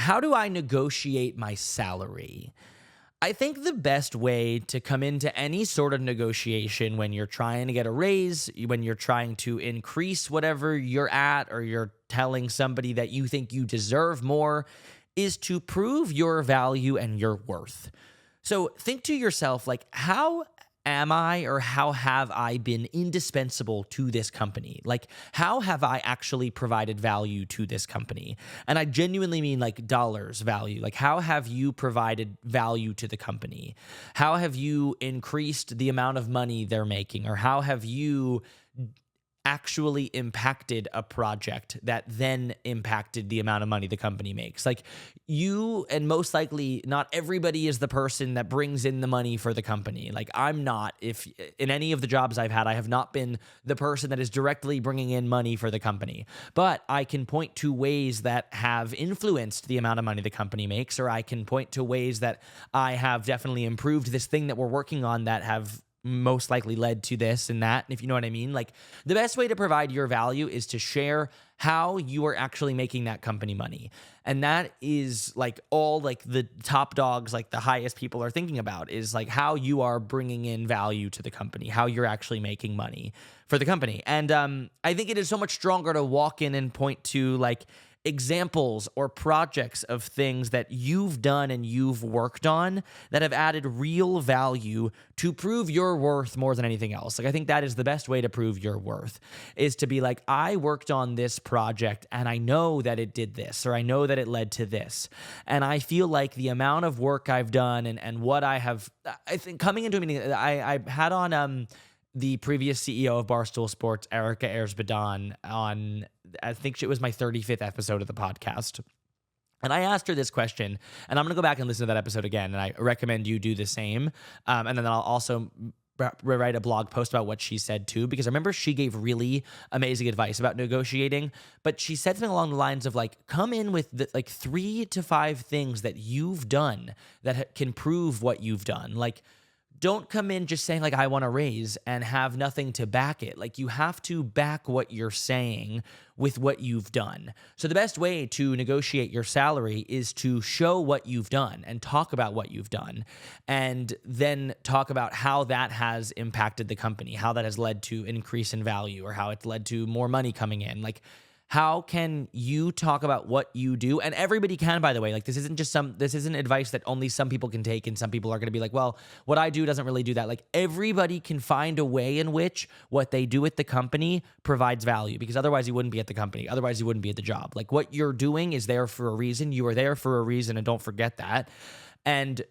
how do I negotiate my salary? I think the best way to come into any sort of negotiation when you're trying to get a raise, when you're trying to increase whatever you're at, or you're telling somebody that you think you deserve more, is to prove your value and your worth. So think to yourself, like, how am I, or how have I been indispensable to this company? Like, how have I actually provided value to this company? And I genuinely mean like dollars value. Like, how have you provided value to the company? How have you increased the amount of money they're making? Or how have you actually impacted a project that then impacted the amount of money the company makes? Like, you, and most likely not everybody, is the person that brings in the money for the company. Like, I'm not. If in any of the jobs I've had, I have not been the person that is directly bringing in money for the company, but I can point to ways that have influenced the amount of money the company makes, or I can point to ways that I have definitely improved this thing that we're working on that have most likely led to this and that, if you know what I mean. Like, the best way to provide your value is to share how you are actually making that company money. And that is like all like the top dogs, like the highest people are thinking about, is like how you are bringing in value to the company, how you're actually making money for the company. And I think it is so much stronger to walk in and point to like examples or projects of things that you've done and you've worked on that have added real value to prove your worth more than anything else. Like, I think that is the best way to prove your worth, is to be like, I worked on this project and I know that it did this, or I know that it led to this. And I feel like the amount of work I've done and what I have, I think coming into a meeting, I had on the previous CEO of Barstool Sports, Erica Ayers-Badon, on, I think it was my 35th episode of the podcast. And I asked her this question, and I'm going to go back and listen to that episode again, and I recommend you do the same. And then I'll also write a blog post about what she said too, because I remember she gave really amazing advice about negotiating, but she said something along the lines of like, come in with like 3 to 5 things that you've done that can prove what you've done. Like, don't come in just saying like, I want to raise and have nothing to back it. Like, you have to back what you're saying with what you've done. So the best way to negotiate your salary is to show what you've done and talk about what you've done, and then talk about how that has impacted the company, how that has led to an increase in value, or how it's led to more money coming in. Like, how can you talk about what you do? And everybody can, by the way. Like, this isn't advice that only some people can take, and some people are going to be like, well, what I do doesn't really do that. Like, everybody can find a way in which what they do at the company provides value, because otherwise you wouldn't be at the company. Otherwise you wouldn't be at the job. Like, what you're doing is there for a reason. You are there for a reason, and don't forget that. And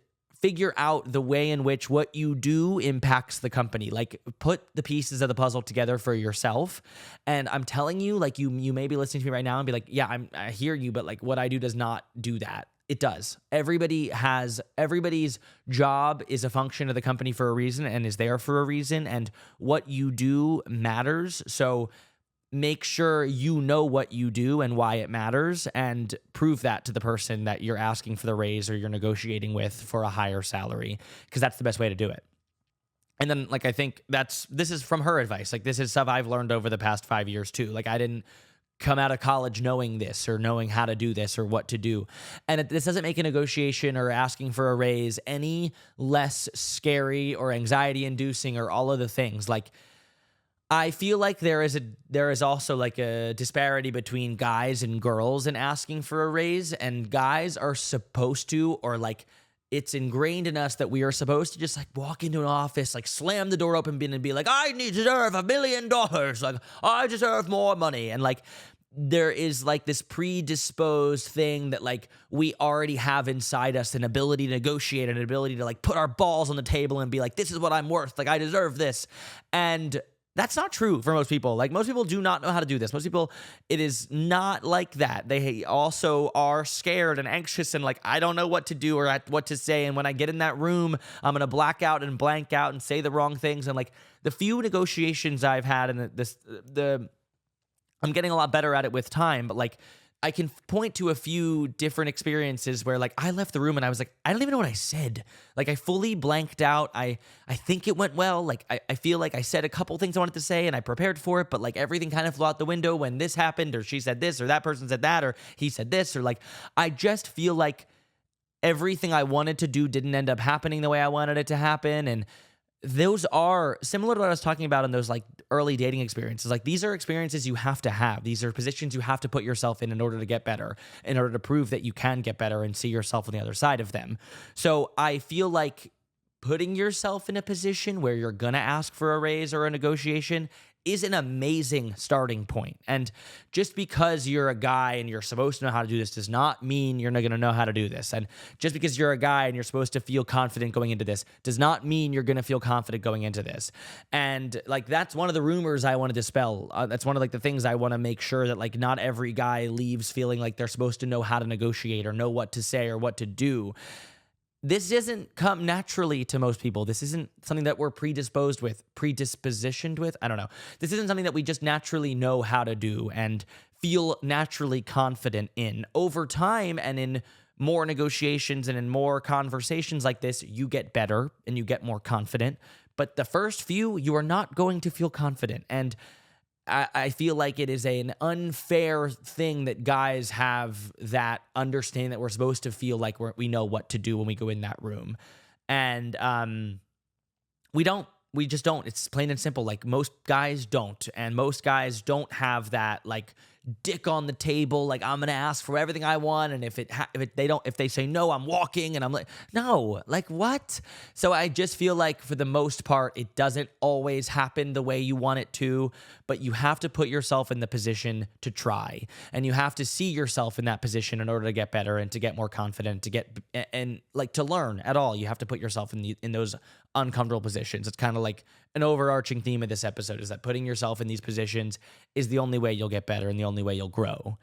figure out the way in which what you do impacts the company. Like, put the pieces of the puzzle together for yourself. And I'm telling you, like, you may be listening to me right now and be like, yeah, I hear you, but like, what I do does not do that. It does. Everybody's job is a function of the company for a reason and is there for a reason. And what you do matters. So make sure you know what you do and why it matters, and prove that to the person that you're asking for the raise or you're negotiating with for a higher salary, because that's the best way to do it. And then, like, I think this is from her advice. Like, this is stuff I've learned over the past 5 years too. Like, I didn't come out of college knowing this or knowing how to do this or what to do. And this doesn't make a negotiation or asking for a raise any less scary or anxiety inducing or all of the things. Like, I feel like there is also like a disparity between guys and girls in asking for a raise, and guys are supposed to, or like, it's ingrained in us that we are supposed to just like walk into an office, like slam the door open and be like, I deserve $1 million. Like, I deserve more money. And like, there is like this predisposed thing that like we already have inside us, an ability to negotiate, an ability to like put our balls on the table and be like, this is what I'm worth. Like, I deserve this. And that's not true for most people. Like, most people do not know how to do this. Most people, it is not like that. They also are scared and anxious and like, I don't know what to do or what to say. And when I get in that room, I'm going to black out and blank out and say the wrong things. And like, the few negotiations I've had, and I'm getting a lot better at it with time, but like, I can point to a few different experiences where like I left the room and I was like, I don't even know what I said. Like I fully blanked out. I think it went well. Like I feel like I said a couple things I wanted to say and I prepared for it, but like everything kind of flew out the window when this happened, or she said this, or that person said that, or he said this, or like I just feel like everything I wanted to do didn't end up happening the way I wanted it to happen. And those are similar to what I was talking about in those like early dating experiences. Like these are experiences you have to have. These are positions you have to put yourself in order to get better, in order to prove that you can get better and see yourself on the other side of them. So I feel like putting yourself in a position where you're going to ask for a raise or a negotiation is an amazing starting point. And just because you're a guy and you're supposed to know how to do this does not mean you're not going to know how to do this. And just because you're a guy and you're supposed to feel confident going into this does not mean you're going to feel confident going into this. And like that's one of the rumors I want to dispel. That's one of like the things I want to make sure that like not every guy leaves feeling like they're supposed to know how to negotiate or know what to say or what to do. This doesn't come naturally to most people. This isn't something that we're predispositioned with. I don't know. This isn't something that we just naturally know how to do and feel naturally confident in. Over time and in more negotiations and in more conversations like this, you get better and you get more confident. But the first few, you are not going to feel confident. And I feel like it is an unfair thing that guys have that understand that we're supposed to feel like we know what to do when we go in that room. And we don't. We just don't. It's plain and simple. Like most guys don't. And most guys don't have that like dick on the table. Like I'm going to ask for everything I want. And if they say no, I'm walking. And I'm like, no, like what? So I just feel like for the most part, it doesn't always happen the way you want it to, but you have to put yourself in the position to try. And you have to see yourself in that position in order to get better and to get more confident, and like to learn at all. You have to put yourself in those uncomfortable positions. It's kind of like an overarching theme of this episode is that putting yourself in these positions is the only way you'll get better and the only way you'll grow.